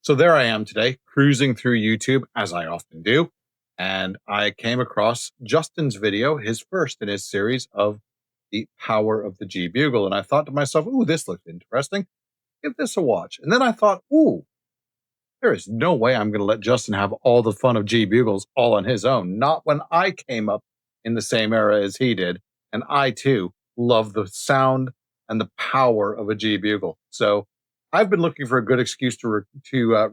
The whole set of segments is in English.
So there I am today, cruising through YouTube as I often do, and I came across Justin's video, his first in his series of the power of the G Bugle. And I thought to myself, ooh, this looks interesting. Give this a watch. And then I thought, ooh, there is no way I'm going to let Justin have all the fun of G Bugles all on his own. Not when I came up in the same era as he did. And I too love the sound and the power of a G Bugle. So I've been looking for a good excuse to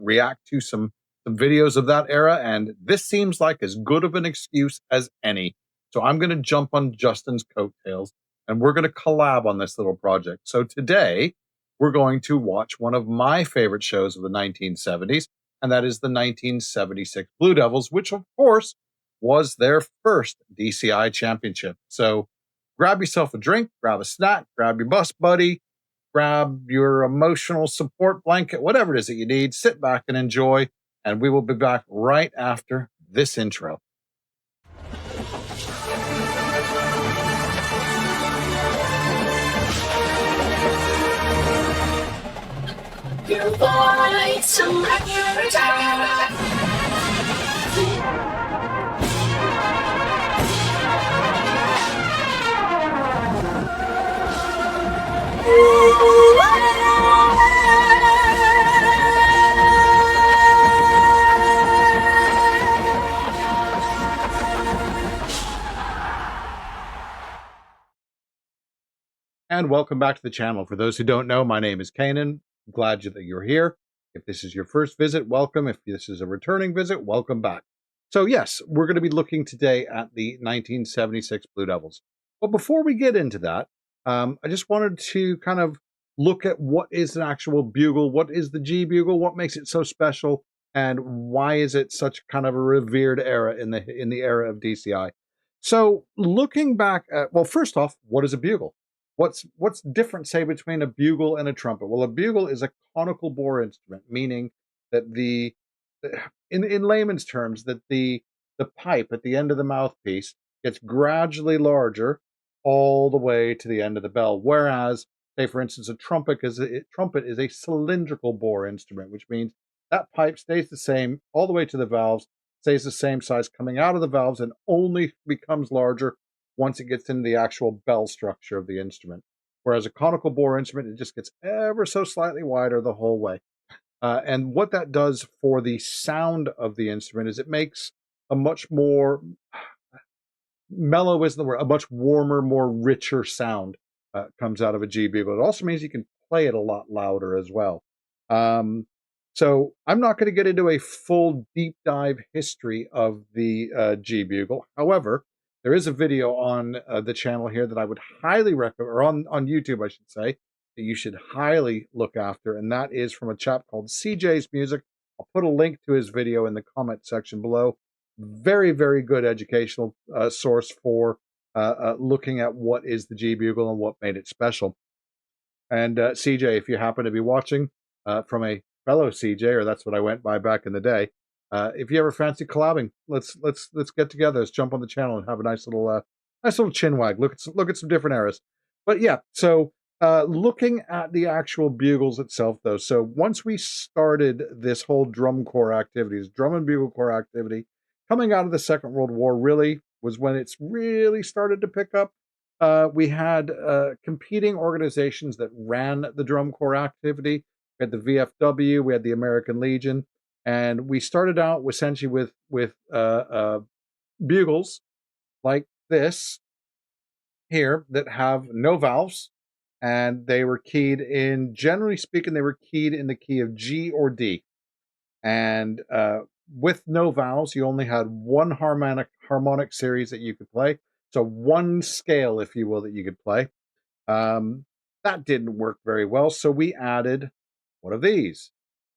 react to some videos of that era, and this seems like as good of an excuse as any. So I'm going to jump on Justin's coattails, and we're going to collab on this little project. So today we're going to watch one of my favorite shows of the 1970s, and that is the 1976 Blue Devils, which, of course, was their first DCI championship. So grab yourself a drink, grab a snack, grab your bus buddy, grab your emotional support blanket, whatever it is that you need, sit back and enjoy. And we will be back right after this intro. Your voice and And welcome back to the channel. For those who don't know, my name is Kanan. I'm glad that you're here. If this is your first visit, welcome. If this is a returning visit, welcome back. So yes, we're going to be looking today at the 1976 Blue Devils. But before we get into that, I just wanted to kind of look at what is an actual bugle, what is the G Bugle, what makes it so special, and why is it such kind of a revered era in the era of DCI. So looking back at, well, first off, what is a bugle? What's different, say, between a bugle and a trumpet? Well, a bugle is a conical bore instrument, meaning that in layman's terms, that the pipe at the end of the mouthpiece gets gradually larger all the way to the end of the bell. Whereas, say, for instance, a trumpet is a cylindrical bore instrument, which means that pipe stays the same all the way to the valves, stays the same size coming out of the valves, and only becomes larger once it gets into the actual bell structure of the instrument. Whereas a conical bore instrument, it just gets ever so slightly wider the whole way. And what that does for the sound of the instrument is it makes a much more mellow, isn't the word, a much warmer, more richer sound comes out of a G bugle. It also means you can play it a lot louder as well. So I'm not going to get into a full deep dive history of the G bugle. However, there is a video on the channel here that I would highly recommend, or on YouTube, I should say, that you should highly look after, and that is from a chap called CJ's Music. I'll put a link to his video in the comment section below. Very, very good educational source for looking at what is the G bugle and what made it special. And CJ, if you happen to be watching from a fellow CJ, or that's what I went by back in the day, if you ever fancy collabing, let's get together. Let's jump on the channel and have a nice little chin wag. Look at some different eras. But yeah, so looking at the actual bugles itself, though. So once we started this whole drum corps activities, drum and bugle corps activity, coming out of the Second World War, really was when it's really started to pick up. We had competing organizations that ran the drum corps activity. We had the VFW, we had the American Legion, and we started out essentially with bugles like this here that have no valves, and they were keyed in, generally speaking, they were keyed in the key of G or D. And with no valves, you only had one harmonic series that you could play. So one scale, if you will, that you could play. That didn't work very well, so we added one of these,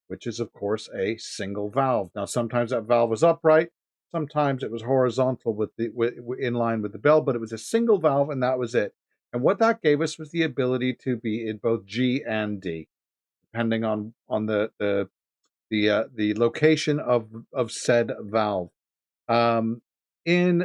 which is, of course, a single valve. Now, sometimes that valve was upright, sometimes it was horizontal in line with the bell, but it was a single valve, and that was it. And what that gave us was the ability to be in both G and D, depending on the location of said valve. In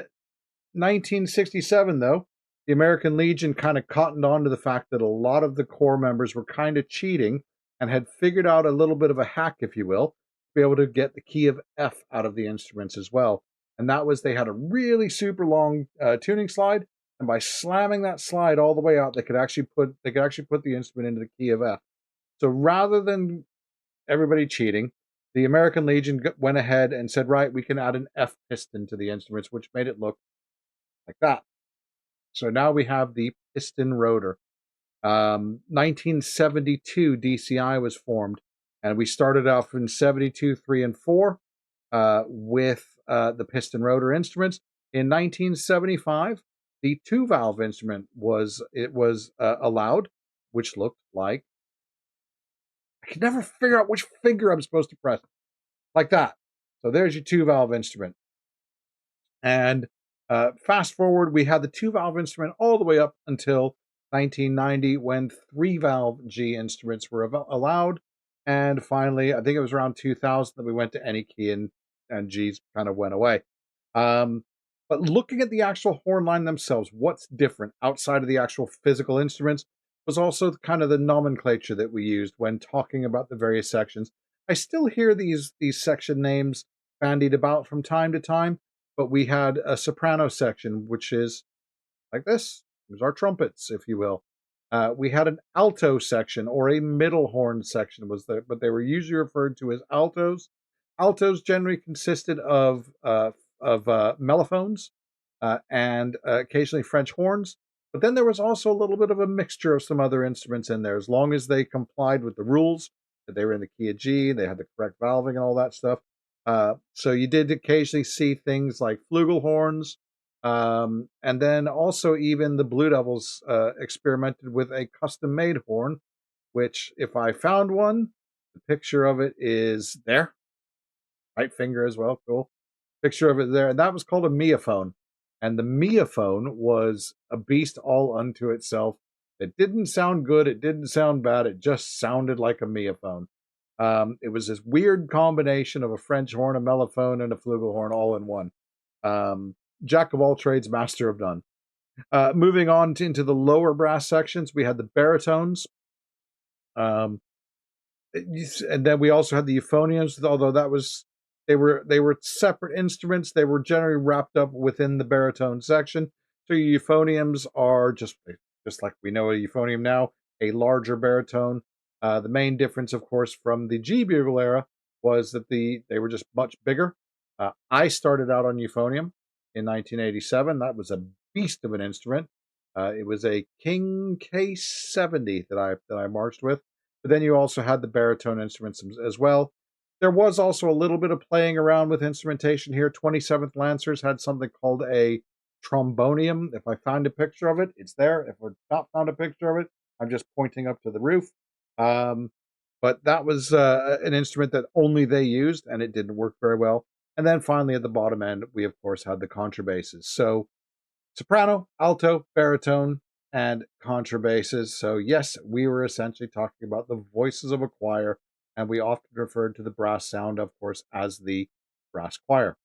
1967, though, the American Legion kind of cottoned on to the fact that a lot of the corps members were kind of cheating and had figured out a little bit of a hack, if you will, to be able to get the key of F out of the instruments as well. And that was they had a really super long tuning slide, and by slamming that slide all the way out, they could actually put the instrument into the key of F. So rather than everybody cheating, the American Legion went ahead and said, right, we can add an F piston to the instruments, which made it look like that. So now we have the piston rotor. 1972 DCI was formed, and we started off in 72, 3, and 4 with the piston rotor instruments. In 1975, the 2-valve instrument was allowed, which looked like, I can never figure out which finger I'm supposed to press, like that. So there's your 2-valve instrument. And fast forward, we had the 2-valve instrument all the way up until 1990 when 3-valve G instruments were allowed. And finally, I think it was around 2000 that we went to any key, and G's kind of went away. But looking at the actual horn line themselves, what's different outside of the actual physical instruments was also kind of the nomenclature that we used when talking about the various sections. I still hear these section names bandied about from time to time, but we had a soprano section, which is like this. There's our trumpets, if you will. We had an alto section, or a middle horn section, but they were usually referred to as altos. Altos generally consisted of mellophones and occasionally French horns. But then there was also a little bit of a mixture of some other instruments in there, as long as they complied with the rules, that they were in the key of G, they had the correct valving and all that stuff. So you did occasionally see things like flugelhorns, and then also even the Blue Devils experimented with a custom-made horn, which, if I found one, the picture of it is there. Right finger as well, cool. Picture of it there, and that was called a meophone. And the meophone was a beast all unto itself. It didn't sound good, it didn't sound bad, it just sounded like a meophone. It was this weird combination of a French horn, a mellophone, and a flugelhorn all in one. Jack of all trades, master of none. Moving on into the lower brass sections, we had the baritones. And then we also had the euphoniums, although they were separate instruments. They were generally wrapped up within the baritone section. So euphoniums are just like we know a euphonium now, a larger baritone. The main difference, of course, from the G bugle era was that they were just much bigger. I started out on euphonium in 1987. That was a beast of an instrument. It was a King K70 that I marched with. But then you also had the baritone instruments as well. There was also a little bit of playing around with instrumentation here. 27th Lancers had something called a trombonium. If I find a picture of it, it's there. If I've not found a picture of it, I'm just pointing up to the roof. But that was an instrument that only they used, and it didn't work very well. And then finally, at the bottom end, we, of course, had the contrabasses. So soprano, alto, baritone, and contrabasses. So yes, we were essentially talking about the voices of a choir, and we often referred to the brass sound, of course, as the brass choir.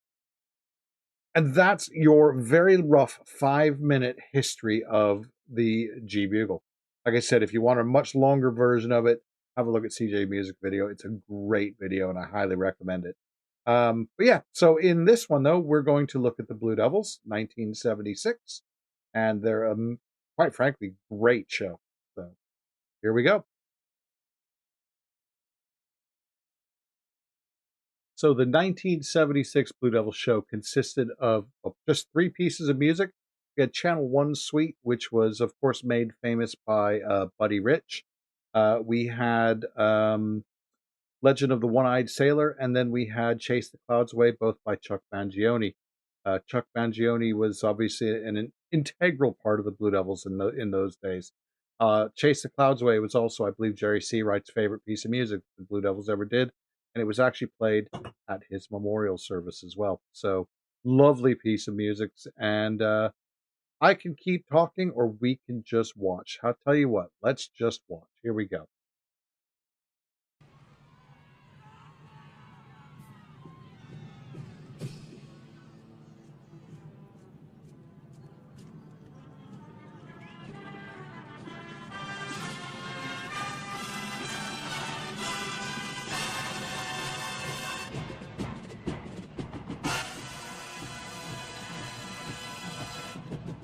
And that's your very rough 5-minute history of the G Bugle. Like I said, if you want a much longer version of it, have a look at CJ Music video. It's a great video, and I highly recommend it. But yeah, so in this one, though, we're going to look at the Blue Devils, 1976, and they're a, quite frankly, great show. So here we go. So the 1976 Blue Devil show consisted of just 3 pieces of music. We had Channel 1 Suite, which was, of course, made famous by Buddy Rich. We had Legend of the One-Eyed Sailor, and then we had Chase the Clouds Away, both by Chuck Mangione. Chuck Mangione was obviously an integral part of the Blue Devils in those days. Chase the Clouds Away was also, I believe, Jerry Seawright's favorite piece of music the Blue Devils ever did, and it was actually played at his memorial service as well. So, lovely piece of music, and I can keep talking, or we can just watch. I'll tell you what, let's just watch. Here we go.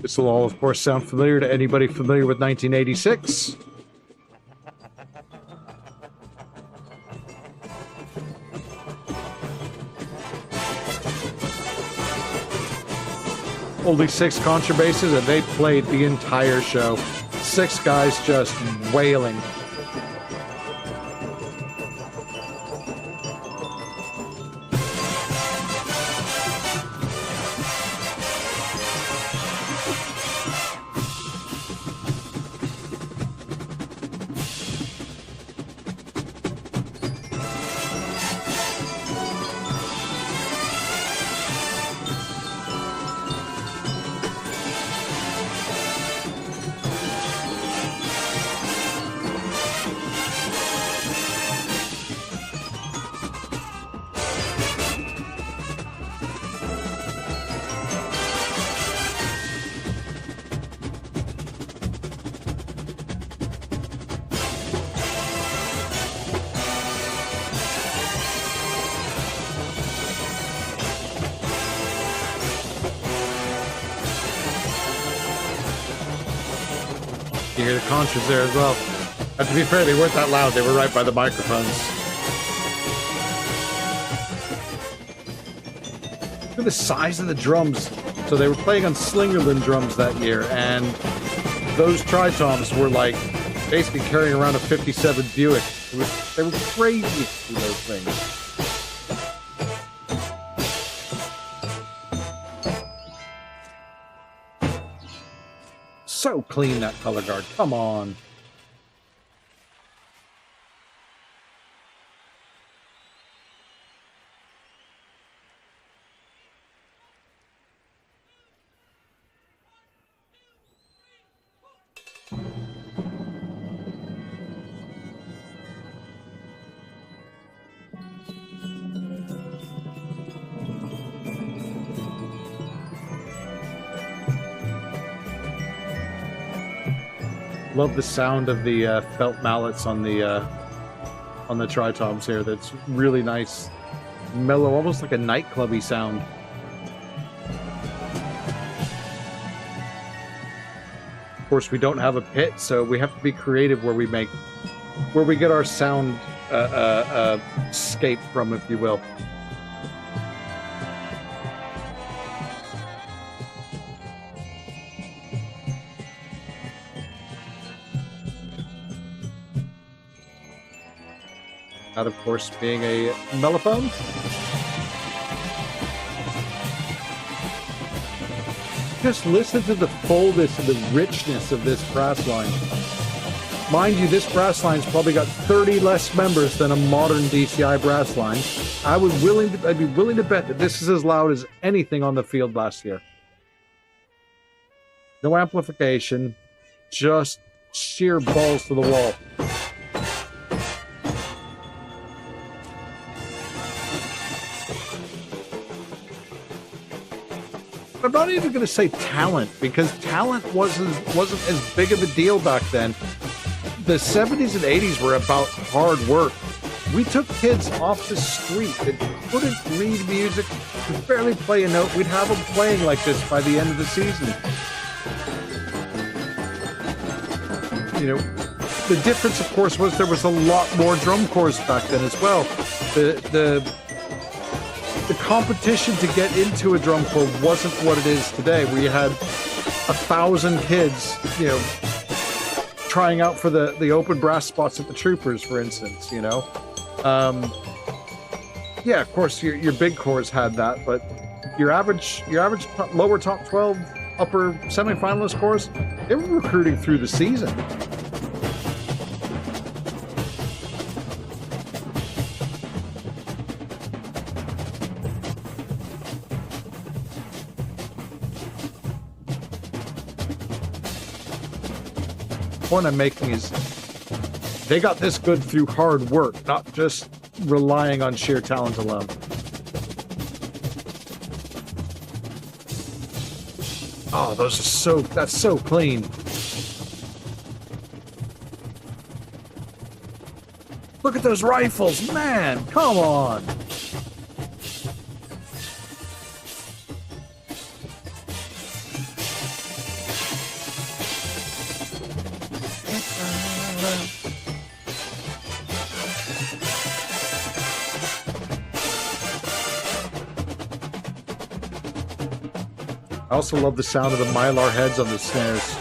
This will all, of course, sound familiar to anybody familiar with 1986. Only 6 contrabasses, and they played the entire show. 6 guys just wailing. You hear the conchas there as well. And to be fair, they weren't that loud. They were right by the microphones. Look at the size of the drums. So they were playing on Slingerland drums that year, and those tritoms were like basically carrying around a 57 Buick. They were crazy to do those things. So clean, that color guard. Come on. Love the sound of the felt mallets on the tritoms here. That's really nice, mellow, almost like a nightclubby sound. Of course, we don't have a pit, so we have to be creative where we get our sound scape from, if you will. That, of course, being a mellophone. Just listen to the fullness and the richness of this brass line. Mind you, this brass line's probably got 30 less members than a modern DCI brass line. I'd be willing to bet that this is as loud as anything on the field last year. No amplification, just sheer balls to the wall. I'm not even going to say talent, because talent wasn't as big of a deal back then. The 70s and 80s were about hard work. We took kids off the street that couldn't read music, could barely play a note. We'd have them playing like this by the end of the season. You know, the difference, of course, was there was a lot more drum corps back then as well. The competition to get into a drum corps wasn't what it is today, where you had 1,000 kids, you know, trying out for the open brass spots at the Troopers, for instance, you know. Yeah, of course, your big corps had that, but your average lower top 12, upper semifinalist corps, they were recruiting through the season. The point I'm making is they got this good through hard work, not just relying on sheer talent alone. Oh, that's so clean. Look at those rifles, man, come on. I also love the sound of the mylar heads on the snares.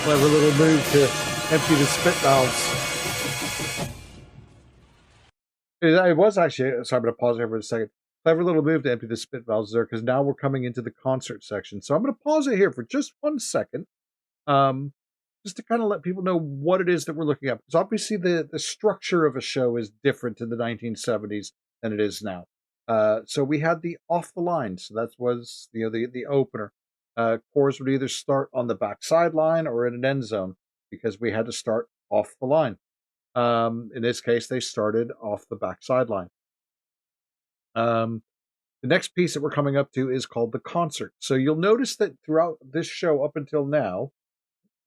Clever little move to empty the spit valves. It was actually, sorry, I'm going to pause here for a second. Clever little move to empty the spit valves there, because now we're coming into the concert section. So I'm going to pause it here for just 1 second, just to kind of let people know what it is that we're looking at. Because obviously the structure of a show is different in the 1970s than it is now. So we had the off the line. So that was the opener. Cores would either start on the back sideline or in an end zone, because we had to start off the line. In this case, they started off the back sideline. The next piece that we're coming up to is called the concert. So you'll notice that throughout this show up until now,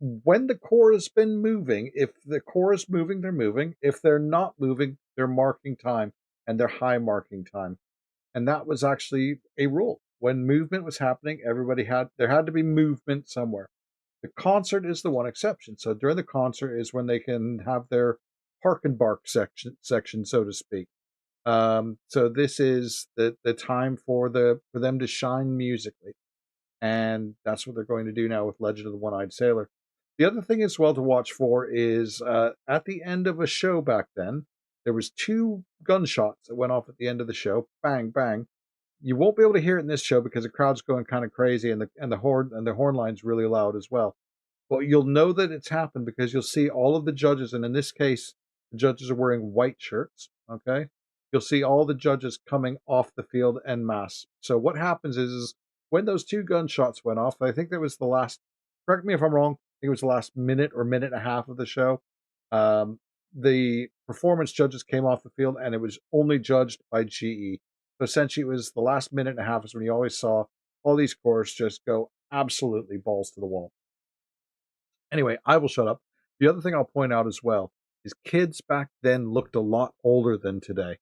when the core has been moving, if the core is moving, they're moving. If they're not moving, they're marking time, and they're high marking time. And that was actually a rule. When movement was happening, there had to be movement somewhere. The concert is the one exception. So during the concert is when they can have their park and bark section, so to speak. So this is the time for them to shine musically. And that's what they're going to do now with Legend of the One-Eyed Sailor. The other thing as well to watch for is at the end of a show back then, there was 2 gunshots that went off at the end of the show. Bang, bang. You won't be able to hear it in this show because the crowd's going kind of crazy, and the horn line's really loud as well. But you'll know that it's happened because you'll see all of the judges, and in this case, the judges are wearing white shirts. Okay, you'll see all the judges coming off the field en masse. So what happens is when those 2 gunshots went off, I think that was the last. Correct me if I'm wrong. I think it was the last minute or minute and a half of the show. The performance judges came off the field, and it was only judged by GE. So essentially, it was the last minute and a half is when you always saw all these cores just go absolutely balls to the wall. Anyway, I will shut up. The other thing I'll point out as well is kids back then looked a lot older than today.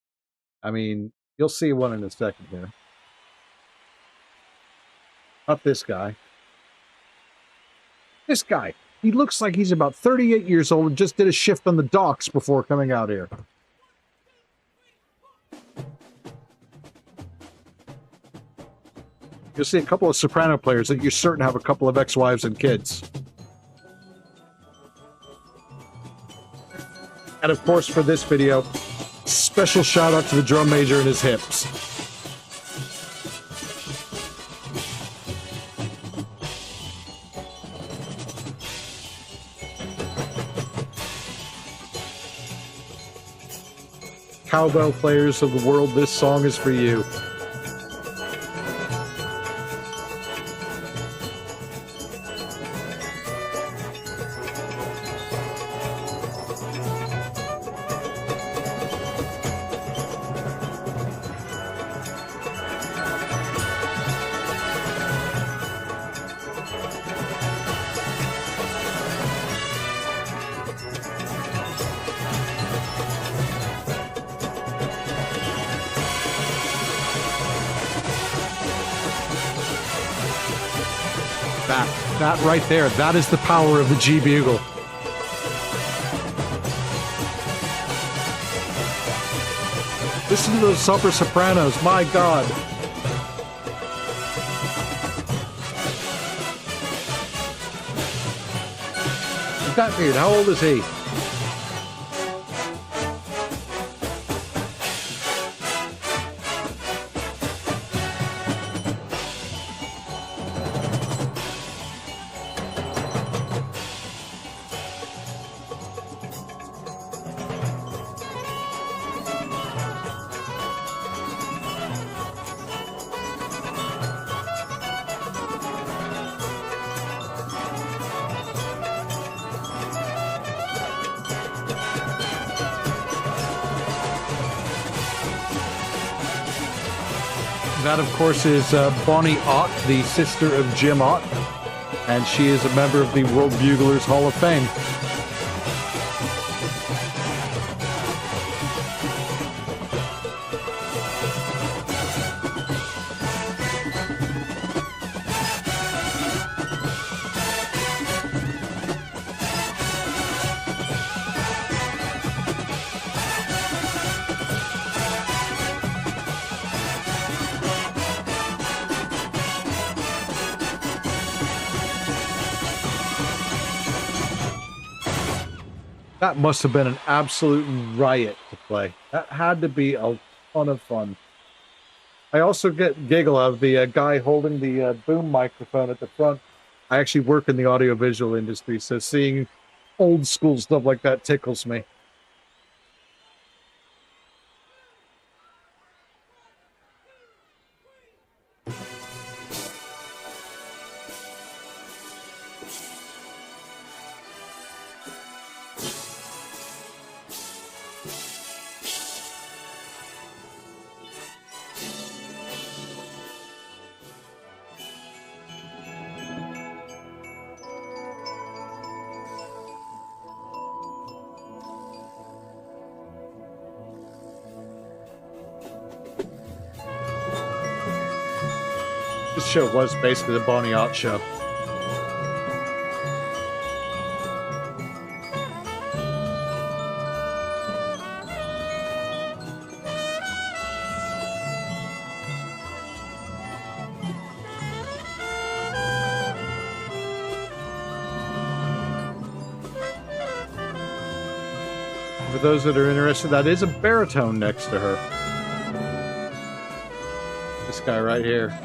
I mean, you'll see one in a second here. Not this guy. This guy. He looks like he's about 38 years old and just did a shift on the docks before coming out here. You'll see a couple of soprano players that you're certain have a couple of ex-wives and kids. And of course, for this video, special shout out to the drum major and his hips. Cowbell players of the world, this song is for you. That right there, that is the power of the G Bugle. Listen to those upper sopranos, my God. that dude? How old is he? That, of course, is Bonnie Ott, the sister of Jim Ott, and she is a member of the World Buglers Hall of Fame. That must have been an absolute riot to play. That had to be a ton of fun. I also get giggle out of the guy holding the boom microphone at the front. I actually work in the audiovisual industry, so seeing old school stuff like that tickles me. This show was basically the Bonnie Ott show. For those that are interested, that is a baritone next to her. This guy right here.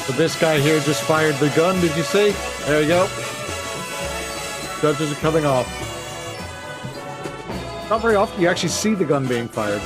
So this guy here just fired the gun, did you see? There you go. Judges are coming off. Not very often you actually see the gun being fired.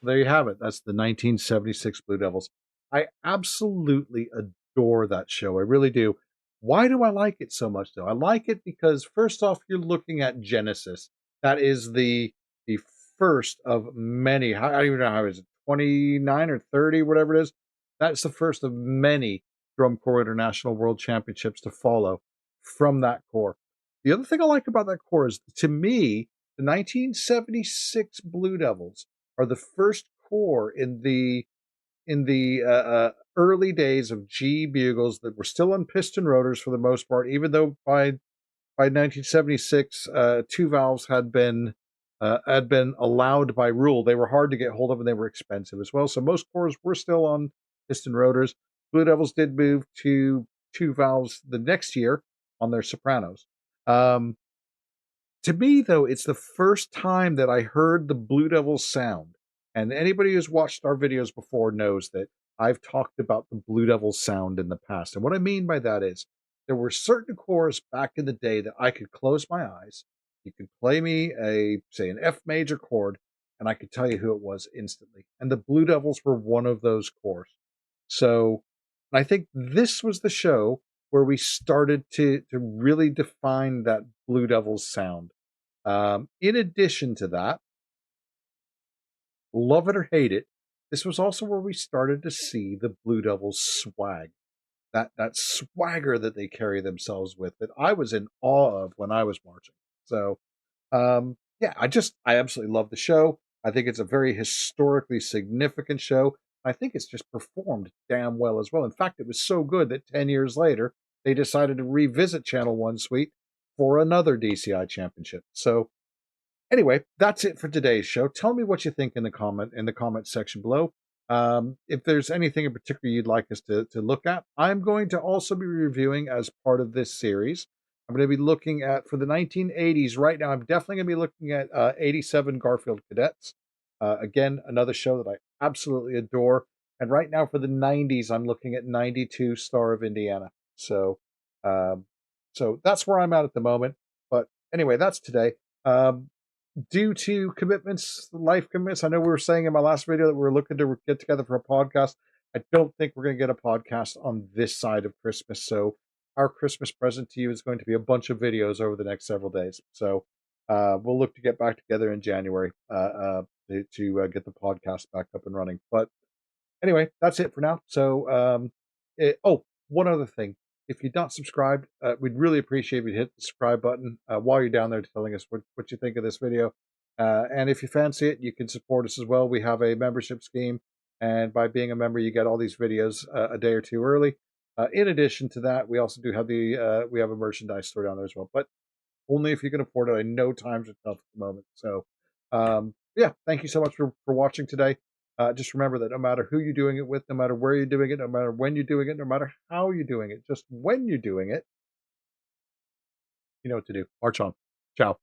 There you have it. That's the 1976 Blue Devils. I absolutely adore that show. I really do. Why do I like it so much, though? I like it because, first off, you're looking at Genesis. That is the first of many. I don't even know how is it, 29 or 30, whatever it is. That's the first of many Drum Corps International World Championships to follow from that corps. The other thing I like about that corps is, to me, the 1976 Blue Devils are the first corps in the in the early days of G bugles that were still on piston rotors for the most part, even though by 1976, two valves had been allowed by rule. They were hard to get hold of and they were expensive as well. So most cores were still on piston rotors. Blue Devils did move to two valves the next year on their Sopranos. Um, to me, though, it's the first time that I heard the Blue Devils sound. And anybody who's watched our videos before knows that I've talked about the Blue Devils sound in the past. And what I mean by that is there were certain chords back in the day that I could close my eyes. You could play me say, an F major chord, and I could tell you who it was instantly. And the Blue Devils were one of those chords. So I think this was the show where we started to really define that Blue Devils sound. In addition to that, love it or hate it, this was also where we started to see the Blue Devils swag. That swagger that they carry themselves with that I was in awe of when I was marching. So yeah, I absolutely love the show. I think it's a very historically significant show. I think it's just performed damn well as well. In fact, it was so good that 10 years later, they decided to revisit Channel 1 Suite for another DCI championship. So anyway, that's it for today's show. Tell me what you think in the comment section below. If there's anything in particular you'd like us to look at, I'm going to also be reviewing as part of this series. I'm going to be looking at for the 1980s right now. I'm definitely going to be looking at 87 Garfield Cadets. Again, another show that I absolutely adore. And right now for the 90s, I'm looking at 92 Star of Indiana. Um, so that's where I'm at the moment. But anyway, that's today. Um, Due to commitments, life commitments. I know we were saying in my last video that we were looking to get together for a podcast. I don't think we're going to get a podcast on this side of Christmas. So our Christmas present to you is going to be a bunch of videos over the next several days. So we'll look to get back together in January to get the podcast back up and running. But anyway, that's it for now. So, one other thing. If you're not subscribed, we'd really appreciate if you hit the subscribe button while you're down there telling us what you think of this video. And if you fancy it, you can support us as well. We have a membership scheme. And by being a member, you get all these videos a day or two early. In addition to that, we also do have we have a merchandise store down there as well. But only if you can afford it. I know times are tough at the moment. So, yeah, thank you so much for watching today. Just remember that no matter who you're doing it with, no matter where you're doing it, no matter when you're doing it, no matter how you're doing it, just when you're doing it, you know what to do. March on. Ciao.